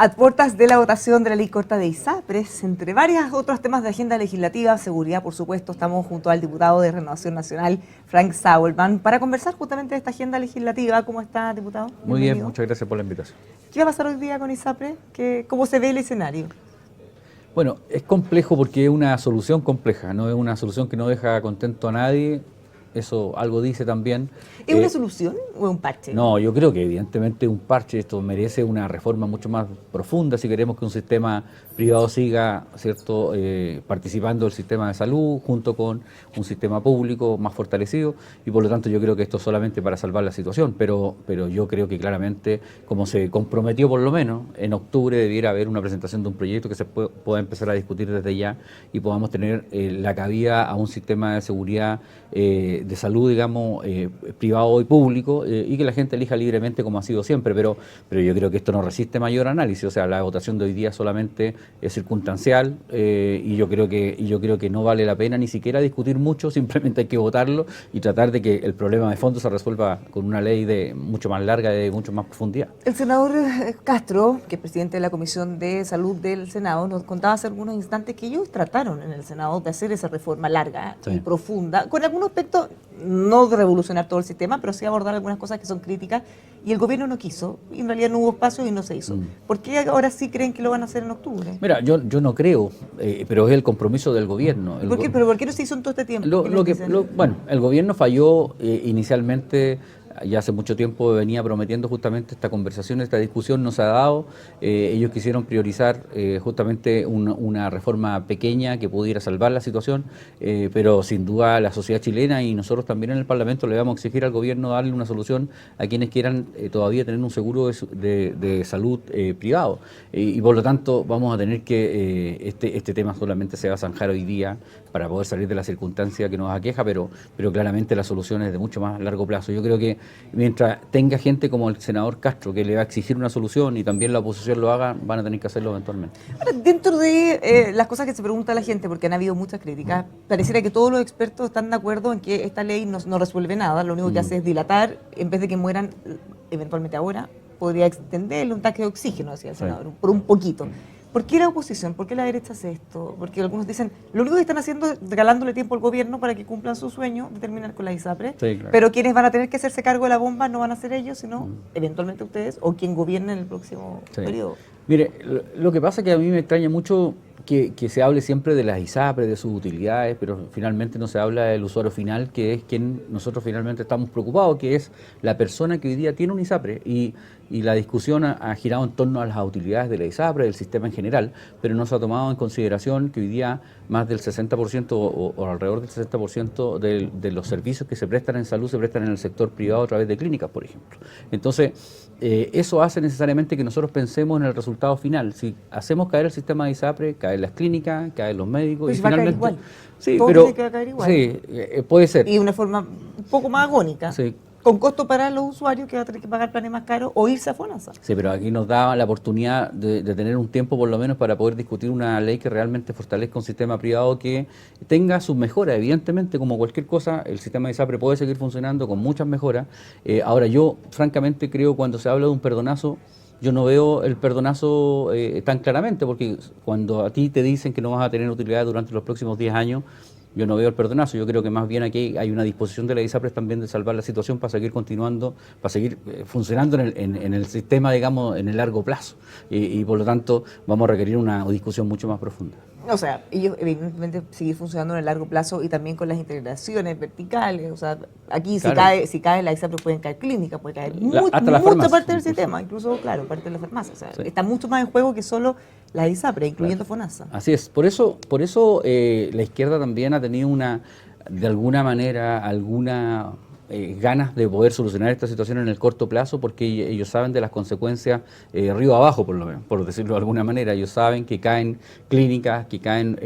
A puertas de la votación de la ley corta de ISAPRES, entre varios otros temas de agenda legislativa, seguridad, por supuesto, estamos junto al diputado de Renovación Nacional, Frank Sauerman, para conversar justamente de esta agenda legislativa. ¿Cómo está, diputado? Muy bien, muchas gracias por la invitación. ¿Qué va a pasar hoy día con ISAPRES? ¿Cómo se ve el escenario? Bueno, es complejo porque es una solución compleja, no es una solución que no deja contento a nadie. Eso algo dice también. ¿Es una solución o es un parche? No, yo creo que evidentemente un parche, esto merece una reforma mucho más profunda si queremos que un sistema privado siga, ¿cierto?, participando del sistema de salud junto con un sistema público más fortalecido, y por lo tanto yo creo que esto es solamente para salvar la situación, pero yo creo que claramente, como se comprometió por lo menos, en octubre debiera haber una presentación de un proyecto que se pueda empezar a discutir desde ya y podamos tener la cabida a un sistema de seguridad de salud, digamos, privado y público, y que la gente elija libremente como ha sido siempre, pero yo creo que esto no resiste mayor análisis. O sea, la votación de hoy día solamente es circunstancial, y yo creo que no vale la pena ni siquiera discutir mucho, simplemente hay que votarlo y tratar de que el problema de fondo se resuelva con una ley de mucho más larga, de mucho más profundidad. El senador Castro, que es presidente de la Comisión de Salud del Senado, nos contaba hace algunos instantes que ellos trataron en el Senado de hacer esa reforma larga y profunda, con algunos aspectos no de revolucionar todo el sistema, pero sí abordar algunas cosas que son críticas, y el gobierno no quiso, y en realidad no hubo espacio y no se hizo. ¿Por qué ahora sí creen que lo van a hacer en octubre? Mira, yo no creo, pero es el compromiso del gobierno. ¿Pero por qué no se hizo en todo este tiempo? Bueno, el gobierno falló inicialmente. Ya hace mucho tiempo venía prometiendo justamente esta conversación, esta discusión no se ha dado. Ellos quisieron priorizar justamente una reforma pequeña que pudiera salvar la situación, pero sin duda la sociedad chilena y nosotros también en el Parlamento le vamos a exigir al gobierno darle una solución a quienes quieran todavía tener un seguro de salud privado. Y por lo tanto vamos a tener que, este tema solamente se va a zanjar hoy día para poder salir de la circunstancia que nos aqueja, pero claramente la solución es de mucho más largo plazo. Yo creo que mientras tenga gente como el senador Castro que le va a exigir una solución y también la oposición lo haga, van a tener que hacerlo eventualmente. Ahora, dentro de las cosas que se pregunta la gente, porque han habido muchas críticas, pareciera que todos los expertos están de acuerdo en que esta ley no resuelve nada, lo único que hace es dilatar, en vez de que mueran eventualmente ahora, podría extenderle un tanque de oxígeno, decía el senador, por un poquito. ¿Por qué la oposición? ¿Por qué la derecha hace esto? Porque algunos dicen, lo único que están haciendo es regalándole tiempo al gobierno para que cumplan su sueño de terminar con la ISAPRES, pero quienes van a tener que hacerse cargo de la bomba no van a ser ellos, sino eventualmente ustedes o quien gobierne en el próximo periodo. Mire, lo que pasa es que a mí me extraña mucho que se hable siempre de las ISAPRES, de sus utilidades, pero finalmente no se habla del usuario final, que es quien nosotros finalmente estamos preocupados, que es la persona que hoy día tiene un ISAPRE, y la discusión ha girado en torno a las utilidades de la ISAPRE, del sistema en general, pero no se ha tomado en consideración que hoy día más del 60% o alrededor del 60% de los servicios que se prestan en salud se prestan en el sector privado a través de clínicas, por ejemplo. Entonces, eso hace necesariamente que nosotros pensemos en el resultado final. Si hacemos caer el sistema de ISAPRE, caen las clínicas, caen los médicos, pues y finalmente va a caer igual. Sí, pero dice que va a caer igual. Sí, puede ser. Y de una forma un poco más agónica. Sí. Con costo para los usuarios que van a tener que pagar planes más caros o irse a FONASA. Sí, pero aquí nos da la oportunidad de tener un tiempo por lo menos para poder discutir una ley que realmente fortalezca un sistema privado que tenga sus mejoras. Evidentemente, como cualquier cosa, el sistema de ISAPRE puede seguir funcionando con muchas mejoras. Ahora, yo francamente creo cuando se habla de un perdonazo, yo no veo el perdonazo tan claramente, porque cuando a ti te dicen que no vas a tener utilidad durante los próximos 10 años, yo no veo el perdonazo. Yo creo que más bien aquí hay una disposición de la ISAPRES también de salvar la situación para seguir continuando, para seguir funcionando en el sistema, digamos, en el largo plazo. Y por lo tanto vamos a requerir una discusión mucho más profunda. O sea, ellos evidentemente seguir funcionando en el largo plazo y también con las integraciones verticales. O sea, aquí claro, si cae la ISAPRES pueden caer clínicas, puede caer mucha parte del sistema, incluso, claro, parte de la farmacia. O sea, está mucho más en juego que solo la ISAPRES, incluyendo FONASA. Así es. Por eso la izquierda también ha tenido de alguna manera, ganas de poder solucionar esta situación en el corto plazo, porque ellos saben de las consecuencias río abajo, por lo menos, por decirlo de alguna manera. Ellos saben que caen clínicas, que caen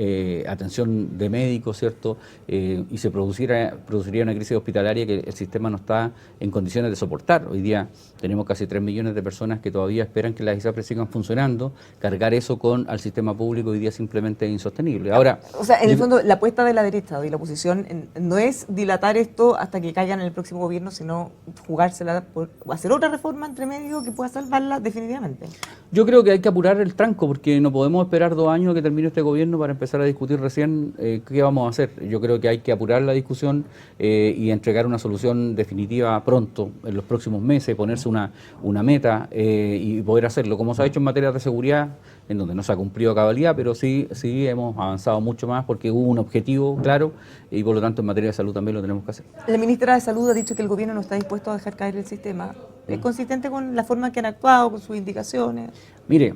atención de médicos, ¿cierto? Y se produciría una crisis hospitalaria que el sistema no está en condiciones de soportar. Hoy día tenemos casi 3 millones de personas que todavía esperan que las ISAPRES sigan funcionando. Cargar eso al sistema público hoy día simplemente es insostenible. Ahora, o sea, en el fondo, la apuesta de la derecha y la oposición no es dilatar esto hasta que caigan en el próximo gobierno, sino jugársela por hacer otra reforma entre medio que pueda salvarla definitivamente. Yo creo que hay que apurar el tranco, porque no podemos esperar 2 años a que termine este gobierno para empezar a discutir recién qué vamos a hacer. Yo creo que hay que apurar la discusión y entregar una solución definitiva pronto, en los próximos meses, ponerse una meta y poder hacerlo, como se ha hecho en materia de seguridad, en donde no se ha cumplido a cabalidad, pero sí hemos avanzado mucho más porque hubo un objetivo claro y por lo tanto en materia de salud también lo tenemos que hacer. La ministra de Salud ha dicho que el gobierno no está dispuesto a dejar caer el sistema. ¿Es consistente con la forma en que han actuado, con sus indicaciones? Mire,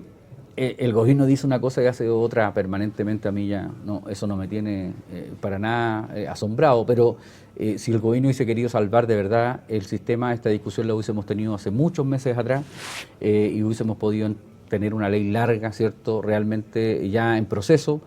el gobierno dice una cosa y hace otra permanentemente. A mí ya no, eso no me tiene para nada asombrado, pero si el gobierno hubiese querido salvar de verdad el sistema, esta discusión la hubiésemos tenido hace muchos meses atrás y hubiésemos podido tener una ley larga, ¿cierto?, realmente ya en proceso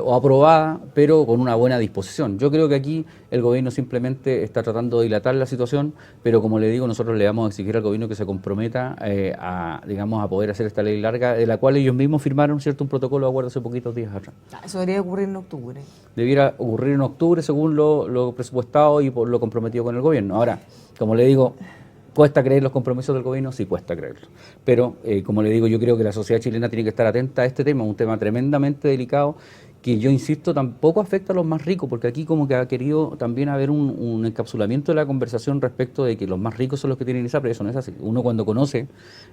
o aprobada, pero con una buena disposición. Yo creo que aquí el gobierno simplemente está tratando de dilatar la situación, pero como le digo, nosotros le vamos a exigir al gobierno que se comprometa a poder hacer esta ley larga, de la cual ellos mismos firmaron, ¿cierto?, un protocolo de acuerdo hace poquitos días atrás. Eso debería ocurrir en octubre. Debiera ocurrir en octubre según lo presupuestado y por lo comprometido con el gobierno. Ahora, como le digo, ¿cuesta creer los compromisos del gobierno? Sí, cuesta creerlo. Pero, como le digo, yo creo que la sociedad chilena tiene que estar atenta a este tema, un tema tremendamente delicado, que yo insisto, tampoco afecta a los más ricos, porque aquí como que ha querido también haber un encapsulamiento de la conversación respecto de que los más ricos son los que tienen ISAPRE. Eso no es así. Uno cuando conoce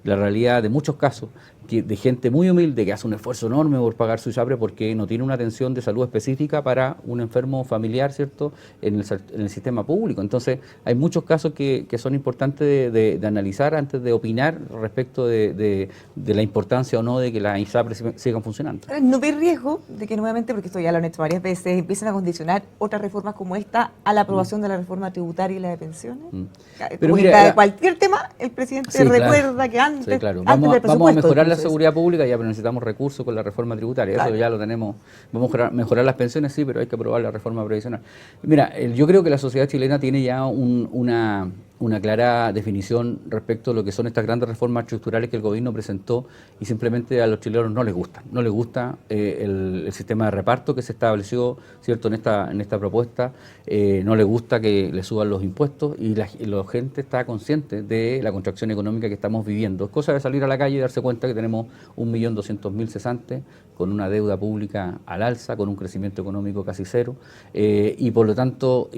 la realidad de muchos casos, de gente muy humilde que hace un esfuerzo enorme por pagar su ISAPRE porque no tiene una atención de salud específica para un enfermo familiar, ¿cierto?, en el sistema público. Entonces, hay muchos casos que son importantes de analizar antes de opinar respecto de la importancia o no de que las ISAPRE sigan funcionando. ¿No ve riesgo de que nuevamente, porque esto ya lo han hecho varias veces, empiecen a condicionar otras reformas como esta a la aprobación de la reforma tributaria y la de pensiones? Pero mira, cada cualquier tema, el presidente recuerda que antes, vamos a mejorar la seguridad pública, ya, pero necesitamos recursos con la reforma tributaria. Claro. Eso ya lo tenemos. Vamos a mejorar las pensiones, sí, pero hay que aprobar la reforma previsional. Mira, yo creo que la sociedad chilena tiene ya una clara definición respecto a lo que son estas grandes reformas estructurales que el gobierno presentó y simplemente a los chilenos no les gustan. No les gusta el sistema de reparto que se estableció, ¿cierto?, en esta propuesta. No les gusta que le suban los impuestos y la gente está consciente de la contracción económica que estamos viviendo. Es cosa de salir a la calle y darse cuenta que tenemos 1.200.000 cesantes, con una deuda pública al alza, con un crecimiento económico casi cero, y por lo tanto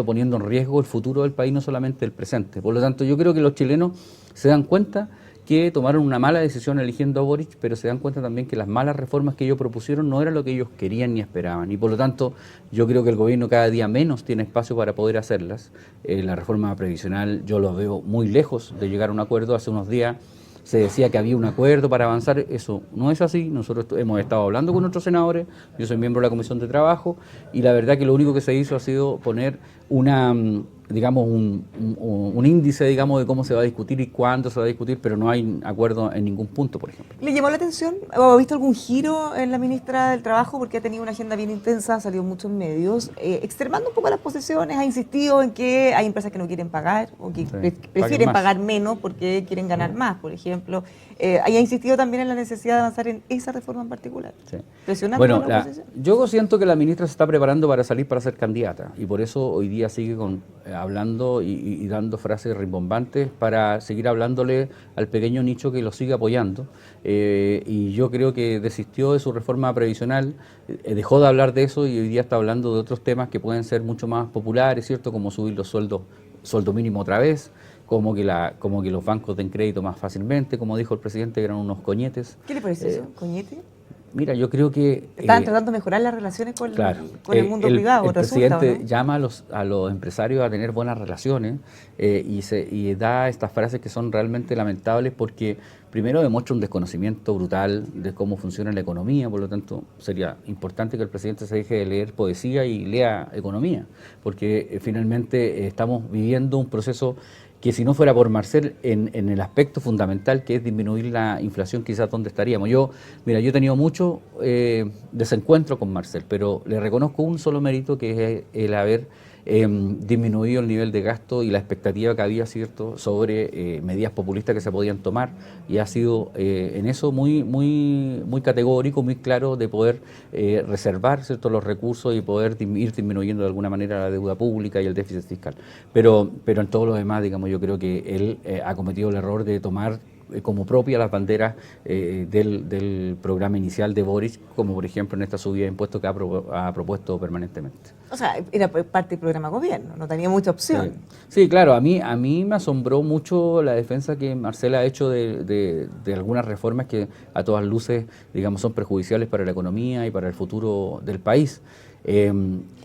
poniendo en riesgo el futuro del país, no solamente el presente. Por lo tanto, yo creo que los chilenos se dan cuenta que tomaron una mala decisión eligiendo a Boric, pero se dan cuenta también que las malas reformas que ellos propusieron no eran lo que ellos querían ni esperaban. Y por lo tanto, yo creo que el gobierno cada día menos tiene espacio para poder hacerlas. La reforma previsional yo lo veo muy lejos de llegar a un acuerdo. Hace unos días se decía que había un acuerdo para avanzar, eso no es así. Nosotros hemos estado hablando con nuestros senadores, yo soy miembro de la Comisión de Trabajo, y la verdad que lo único que se hizo ha sido poner un índice, digamos, de cómo se va a discutir y cuándo se va a discutir, pero no hay acuerdo en ningún punto, por ejemplo. ¿Le llamó la atención o ha visto algún giro en la ministra del Trabajo? Porque ha tenido una agenda bien intensa, ha salido en muchos medios, extremando un poco las posiciones, ha insistido en que hay empresas que no quieren pagar o que prefieren pagar menos porque quieren ganar más, por ejemplo. Ha insistido también en la necesidad de avanzar en esa reforma en particular. Sí. Presionando a la oposición. Yo siento que la ministra se está preparando para salir para ser candidata y por eso hoy día sigue hablando y dando frases rimbombantes para seguir hablándole al pequeño nicho que lo sigue apoyando. Y yo creo que desistió de su reforma previsional, dejó de hablar de eso y hoy día está hablando de otros temas que pueden ser mucho más populares, ¿cierto?, como subir los sueldo mínimo otra vez, como que los bancos den crédito más fácilmente, como dijo el presidente, que eran unos coñetes. ¿Qué le parece eso, coñete? Mira, yo creo que... Estaban tratando de mejorar las relaciones con el mundo privado. El presidente llama a los empresarios a tener buenas relaciones y da estas frases que son realmente lamentables porque primero demuestra un desconocimiento brutal de cómo funciona la economía, por lo tanto sería importante que el presidente se deje de leer poesía y lea economía, porque finalmente estamos viviendo un proceso que si no fuera por Marcel, en el aspecto fundamental que es disminuir la inflación, quizás dónde estaríamos. Yo he tenido mucho desencuentro con Marcel, pero le reconozco un solo mérito, que es el haber disminuido el nivel de gasto y la expectativa que había, ¿cierto?, sobre medidas populistas que se podían tomar, y ha sido en eso muy categórico, muy claro, de poder reservar, ¿cierto?, los recursos y poder ir disminuyendo de alguna manera la deuda pública y el déficit fiscal. Pero en todo lo demás, digamos, yo creo que él ha cometido el error de tomar como propia las banderas del programa inicial de Boric, como por ejemplo en esta subida de impuestos que ha propuesto permanentemente. O sea, era parte del programa gobierno, no tenía mucha opción. Sí, claro, a mí me asombró mucho la defensa que Marcela ha hecho de algunas reformas que a todas luces, digamos, son perjudiciales para la economía y para el futuro del país.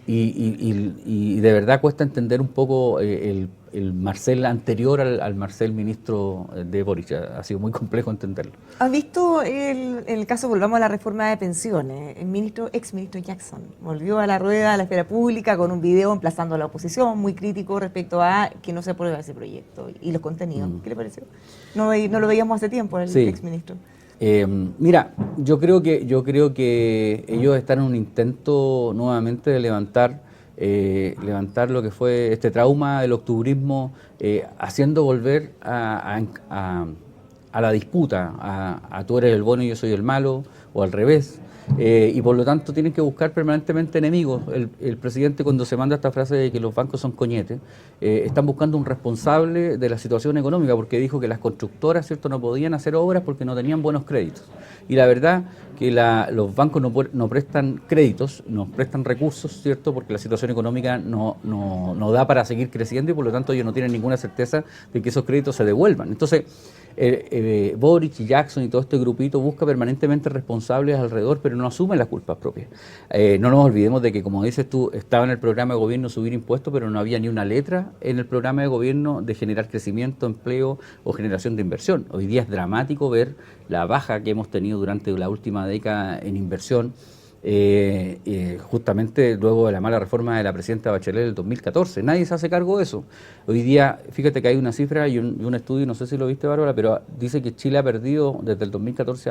Y de verdad cuesta entender un poco el Marcel anterior al Marcel ministro de Boric. Ha sido muy complejo entenderlo. ¿Has visto el caso, volvamos a la reforma de pensiones? El ex ministro Jackson volvió a la rueda de la esfera pública con un video emplazando a la oposición, muy crítico respecto a que no se aprueba ese proyecto y los contenidos. ¿Qué le pareció? No lo veíamos hace tiempo, el ex ministro. Mira, yo creo que ellos están en un intento nuevamente de levantar lo que fue este trauma del octubrismo, haciendo volver a la disputa, a tú eres el bueno y yo soy el malo, o al revés. Y por lo tanto tienen que buscar permanentemente enemigos. El presidente, cuando se manda esta frase de que los bancos son coñetes, están buscando un responsable de la situación económica, porque dijo que las constructoras, ¿cierto?, no podían hacer obras porque no tenían buenos créditos. Y la verdad que los bancos no prestan créditos, no prestan recursos, ¿cierto?, porque la situación económica no da para seguir creciendo, y por lo tanto ellos no tienen ninguna certeza de que esos créditos se devuelvan. Entonces, Boric y Jackson y todo este grupito busca permanentemente responsables alrededor, pero no asumen las culpas propias. No nos olvidemos de que, como dices tú, estaba en el programa de gobierno subir impuestos, pero no había ni una letra en el programa de gobierno de generar crecimiento, empleo o generación de inversión. Hoy día es dramático ver la baja que hemos tenido durante la última década en inversión, justamente luego de la mala reforma de la presidenta Bachelet del 2014. Nadie se hace cargo de eso. Hoy día, fíjate que hay una cifra y un estudio, no sé si lo viste, Bárbara, pero dice que Chile ha perdido desde el 2014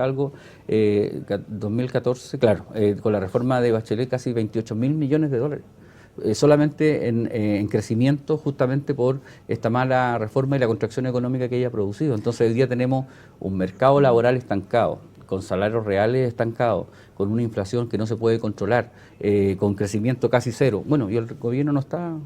claro, con la reforma de Bachelet casi 28.000 millones de dólares. Solamente en crecimiento, justamente por esta mala reforma y la contracción económica que ella ha producido. Entonces hoy día tenemos un mercado laboral estancado, con salarios reales estancados, con una inflación que no se puede controlar, con crecimiento casi cero. Bueno, y el gobierno no está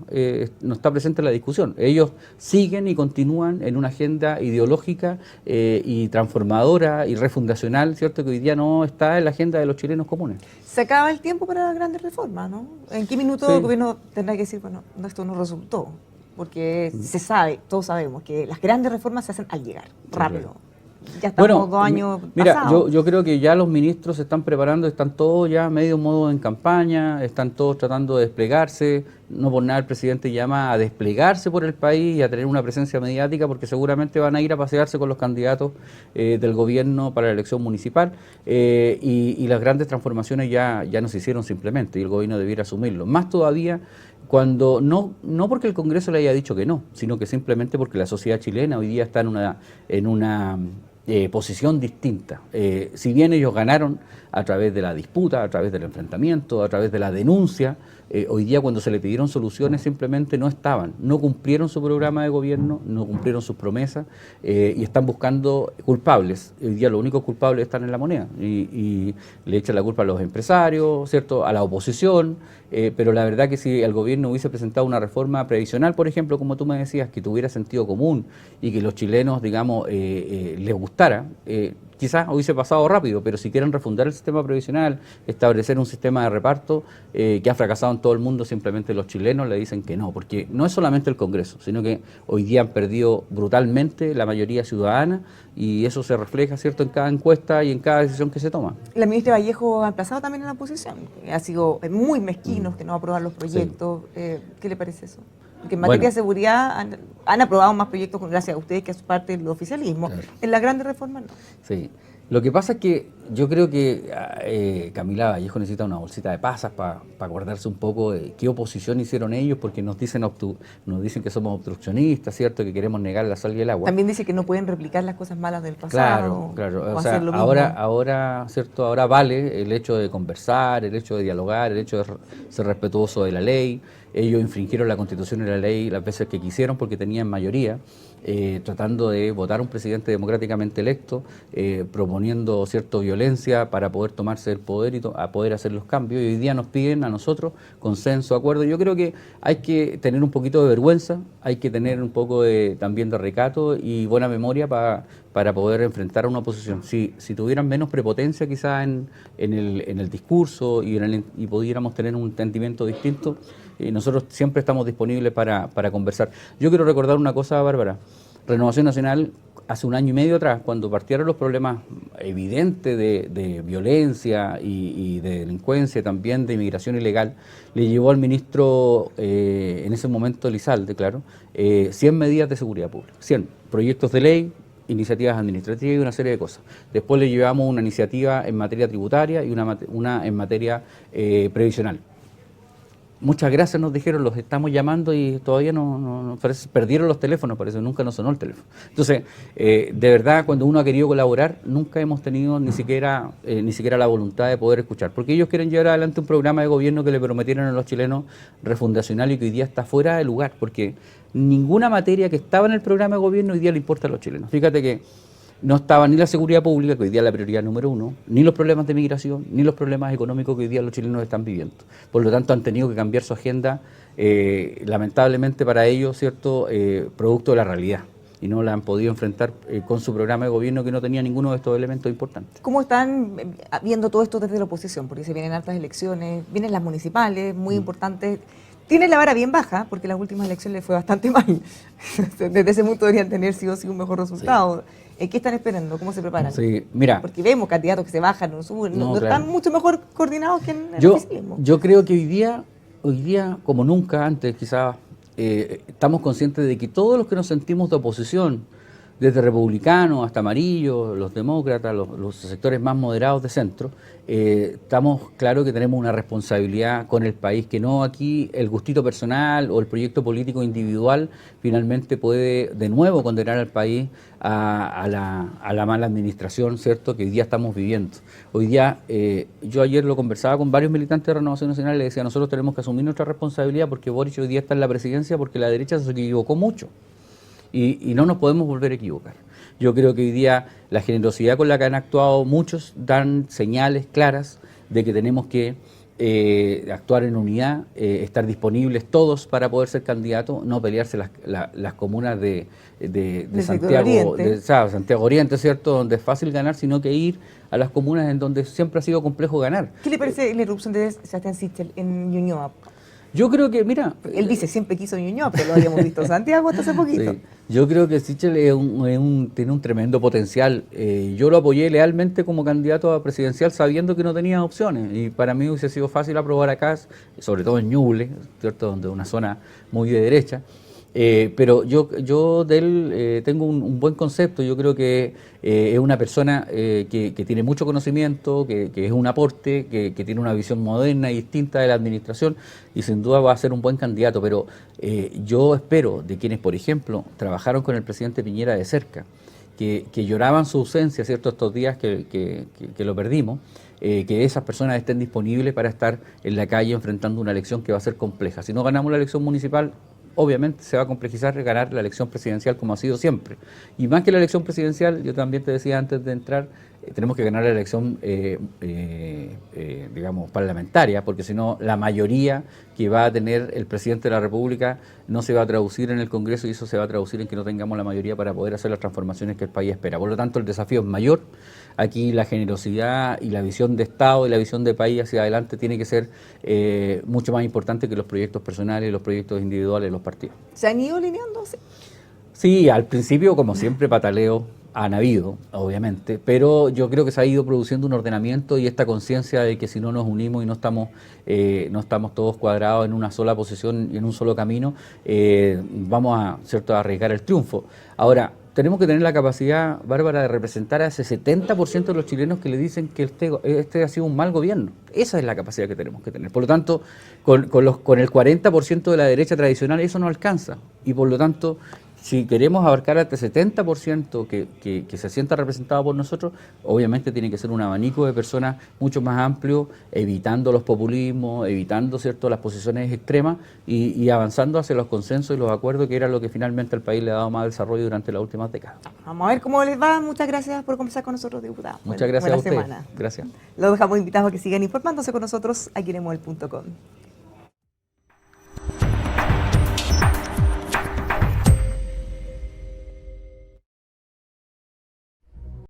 presente en la discusión. Ellos siguen y continúan en una agenda ideológica y transformadora y refundacional, ¿cierto?, que hoy día no está en la agenda de los chilenos comunes. Se acaba el tiempo para las grandes reformas, ¿no? ¿En qué minuto el gobierno tendrá que decir, bueno, esto no resultó? Porque se sabe, todos sabemos, que las grandes reformas se hacen al llegar, rápido. Claro. Ya estamos 2 años pasados. Yo creo que ya los ministros se están preparando, están todos ya medio modo en campaña, están todos tratando de desplegarse. No por nada el presidente llama a desplegarse por el país y a tener una presencia mediática, porque seguramente van a ir a pasearse con los candidatos del gobierno para la elección municipal, y las grandes transformaciones ya no se hicieron simplemente, y el gobierno debiera asumirlo. Más todavía cuando no porque el Congreso le haya dicho que no, sino que simplemente porque la sociedad chilena hoy día está en una posición distinta. Si bien ellos ganaron a través de la disputa, a través del enfrentamiento, a través de la denuncia, hoy día cuando se le pidieron soluciones simplemente no cumplieron su programa de gobierno, no cumplieron sus promesas, y están buscando culpables. Hoy día los únicos culpables están en la moneda y le echan la culpa a los empresarios, ¿cierto?, a la oposición, pero la verdad que si el gobierno hubiese presentado una reforma previsional, por ejemplo, como tú me decías, que tuviera sentido común y que los chilenos, digamos, les gustara, quizás hubiese pasado rápido, pero si quieren refundar el sistema previsional, establecer un sistema de reparto que ha fracasado en todo el mundo, simplemente los chilenos le dicen que no, porque no es solamente el Congreso, sino que hoy día han perdido brutalmente la mayoría ciudadana, y eso se refleja, ¿cierto?, en cada encuesta y en cada decisión que se toma. La ministra Vallejo ha emplazado también en la oposición, ha sido muy mezquinos que no aprueban los proyectos. Sí. ¿Qué le parece eso? Porque en materia de seguridad han aprobado más proyectos gracias a ustedes, que es parte del oficialismo. Claro. En las grandes reformas no. Sí. Lo que pasa es que yo creo que Camila Vallejo necesita una bolsita de pasas para acordarse un poco de qué oposición hicieron ellos, porque nos dicen que somos obstruccionistas, ¿cierto? Que queremos negar la sal y el agua. También dice que no pueden replicar las cosas malas del pasado. Claro. O O sea, hacer lo mismo. ahora, ¿cierto? Ahora vale el hecho de conversar, el hecho de dialogar, el hecho de ser respetuoso de la ley. Ellos infringieron la Constitución y la ley las veces que quisieron porque tenían mayoría. Tratando de votar a un presidente democráticamente electo, proponiendo cierta violencia para poder tomarse el poder y a poder hacer los cambios. Y hoy día nos piden a nosotros consenso, acuerdo. Yo creo que hay que tener un poquito de vergüenza, hay que tener un poco también de recato y buena memoria para poder enfrentar a una oposición. Si tuvieran menos prepotencia quizás en el discurso y pudiéramos tener un entendimiento distinto, nosotros siempre estamos disponibles para conversar. Yo quiero recordar una cosa, Bárbara. Renovación Nacional, hace 1 año y medio atrás, cuando partieron los problemas evidentes de violencia y de delincuencia, también de inmigración ilegal, le llevó al ministro, en ese momento Elizalde, claro, 100 medidas de seguridad pública, 100 proyectos de ley, iniciativas administrativas y una serie de cosas. Después le llevamos una iniciativa en materia tributaria y una en materia previsional. Muchas gracias nos dijeron, los estamos llamando y todavía no parece, perdieron los teléfonos, parece, nunca nos sonó el teléfono. Entonces, de verdad, cuando uno ha querido colaborar, nunca hemos tenido ni siquiera la voluntad de poder escuchar, porque ellos quieren llevar adelante un programa de gobierno que le prometieron a los chilenos refundacional y que hoy día está fuera de lugar, porque ninguna materia que estaba en el programa de gobierno hoy día le importa a los chilenos. Fíjate que no estaba ni la seguridad pública, que hoy día es la prioridad número 1, ni los problemas de migración, ni los problemas económicos que hoy día los chilenos están viviendo. Por lo tanto, han tenido que cambiar su agenda, lamentablemente para ellos, ¿cierto?, producto de la realidad. Y no la han podido enfrentar con su programa de gobierno que no tenía ninguno de estos elementos importantes. ¿Cómo están viendo todo esto desde la oposición? Porque se vienen hartas elecciones, vienen las municipales, muy importantes. Tienen la vara bien baja, porque las últimas elecciones les fue bastante mal. Desde ese punto deberían tener sí o sí un mejor resultado. Sí. ¿Qué están esperando? ¿Cómo se preparan? Sí, mira. Porque vemos candidatos que se bajan, no suben, no claro. Están mucho mejor coordinados que en el oficialismo. Yo creo que hoy día, como nunca antes, quizás, estamos conscientes de que todos los que nos sentimos de oposición, desde republicanos hasta amarillos, los demócratas, los sectores más moderados de centro, estamos claros que tenemos una responsabilidad con el país, que no aquí el gustito personal o el proyecto político individual finalmente puede de nuevo condenar al país a la mala administración, ¿cierto?, que hoy día estamos viviendo. Hoy día, yo ayer lo conversaba con varios militantes de Renovación Nacional y les decía, nosotros tenemos que asumir nuestra responsabilidad porque Boric hoy día está en la presidencia porque la derecha se equivocó mucho. Y no nos podemos volver a equivocar. Yo creo que hoy día la generosidad con la que han actuado muchos dan señales claras de que tenemos que actuar en unidad, estar disponibles todos para poder ser candidatos, no pelearse las comunas de Santiago Oriente, ¿cierto?, donde es fácil ganar, sino que ir a las comunas en donde siempre ha sido complejo ganar. ¿Qué le parece la irrupción de Sebastián Sichel en Ñuñoa? Yo creo que, mira... Él dice, siempre quiso Ñuñoa, pero lo habíamos visto en Santiago hasta hace poquito. Sí. Yo creo que Sichel tiene un tremendo potencial. Yo lo apoyé lealmente como candidato a presidencial sabiendo que no tenía opciones. Y para mí hubiese sido fácil aprobar acá, sobre todo en Ñuble, ¿cierto?, donde es una zona muy de derecha. Pero yo de él tengo un buen concepto. Yo creo que es una persona que tiene mucho conocimiento, que es un aporte, que tiene una visión moderna y distinta de la administración y sin duda va a ser un buen candidato. Pero yo espero de quienes, por ejemplo, trabajaron con el presidente Piñera de cerca, que lloraban su ausencia, ¿cierto?, estos días que lo perdimos, que esas personas estén disponibles para estar en la calle enfrentando una elección que va a ser compleja. Si no ganamos la elección municipal, obviamente se va a complejizar ganar la elección presidencial como ha sido siempre. Y más que la elección presidencial, yo también te decía antes de entrar, tenemos que ganar la elección, digamos, parlamentaria, porque si no, la mayoría que va a tener el presidente de la República no se va a traducir en el Congreso y eso se va a traducir en que no tengamos la mayoría para poder hacer las transformaciones que el país espera. Por lo tanto, el desafío es mayor. Aquí la generosidad y la visión de Estado y la visión de país hacia adelante tiene que ser mucho más importante que los proyectos personales, los proyectos individuales de los partidos. ¿Se han ido alineándose? Sí, al principio, como siempre, pataleo han habido, obviamente, pero yo creo que se ha ido produciendo un ordenamiento y esta conciencia de que si no nos unimos y no estamos todos cuadrados en una sola posición y en un solo camino, vamos a arriesgar el triunfo. Ahora, tenemos que tener la capacidad, Bárbara, de representar a ese 70% de los chilenos que le dicen que este ha sido un mal gobierno. Esa es la capacidad que tenemos que tener. Por lo tanto, con el 40% de la derecha tradicional eso no alcanza. Y por lo tanto, si queremos abarcar hasta ese 70% que se sienta representado por nosotros, obviamente tiene que ser un abanico de personas mucho más amplio, evitando los populismos, evitando, ¿cierto?, las posiciones extremas y avanzando hacia los consensos y los acuerdos, que era lo que finalmente al país le ha dado más desarrollo durante las últimas décadas. Vamos a ver cómo les va. Muchas gracias por conversar con nosotros, diputado. Muchas gracias a ustedes. Semana. Gracias. Los dejamos invitados a que sigan informándose con nosotros aquí en emol.com.